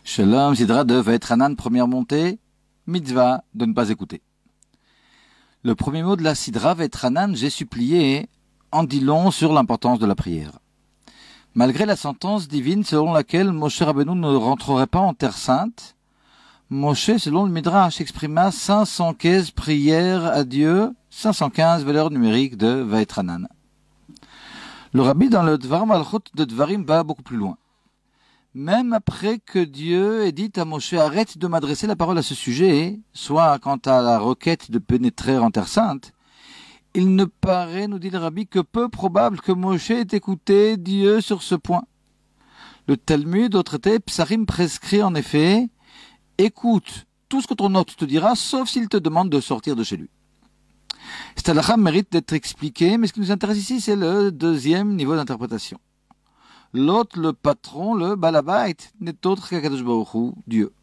Shalom, Sidra de Vaetranan, première montée, mitzvah de ne pas écouter. Le premier mot de la Sidra Vaetranan, j'ai supplié, en dit long sur l'importance de la prière. Malgré la sentence divine selon laquelle Moshe Rabbeinu ne rentrerait pas en terre sainte, Moshe, selon le Midrash, exprima 515 prières à Dieu, 515 valeurs numériques de Vaetranan. Le rabbi dans le Dvar Malchut de Dvarim va beaucoup plus loin. Même après que Dieu ait dit à Moshe, arrête de m'adresser la parole à ce sujet, soit quant à la requête de pénétrer en terre sainte, il ne paraît, nous dit le rabbi, que peu probable que Moshe ait écouté Dieu sur ce point. Le Talmud, au traité Psarim, prescrit en effet, écoute tout ce que ton hôte te dira, sauf s'il te demande de sortir de chez lui. Cette halakha mérite d'être expliquée, mais ce qui nous intéresse ici, c'est le deuxième niveau d'interprétation. L'hôte, le patron, le balabait, n'est autre qu'Akadosh Baruch Hu, Dieu.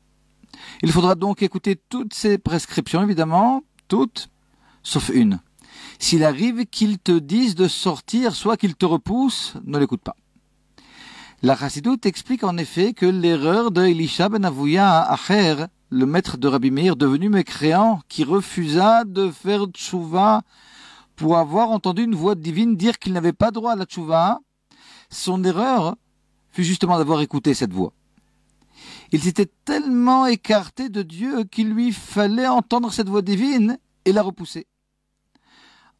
Il faudra donc écouter toutes ces prescriptions, évidemment, toutes, sauf une. S'il arrive qu'il te dise de sortir, soit qu'il te repousse, ne l'écoute pas. La Chassidoute explique en effet que l'erreur de Elisha ben Avouya à Acher, le maître de Rabbi Meir, devenu mécréant, qui refusa de faire tchouva pour avoir entendu une voix divine dire qu'il n'avait pas droit à la tchouva, son erreur fut justement d'avoir écouté cette voix. Il s'était tellement écarté de Dieu qu'il lui fallait entendre cette voix divine et la repousser.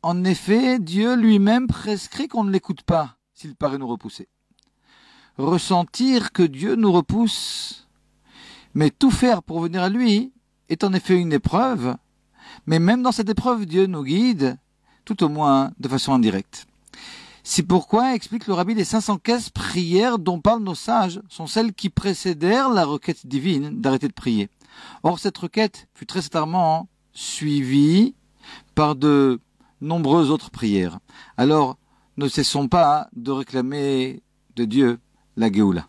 En effet, Dieu lui-même prescrit qu'on ne l'écoute pas s'il paraît nous repousser. Ressentir que Dieu nous repousse, mais tout faire pour venir à lui est en effet une épreuve, mais même dans cette épreuve, Dieu nous guide, tout au moins de façon indirecte. C'est pourquoi, explique le rabbi, les 515 prières dont parlent nos sages sont celles qui précédèrent la requête divine d'arrêter de prier. Or, cette requête fut très certainement suivie par de nombreuses autres prières. Alors, ne cessons pas de réclamer de Dieu la Géoula.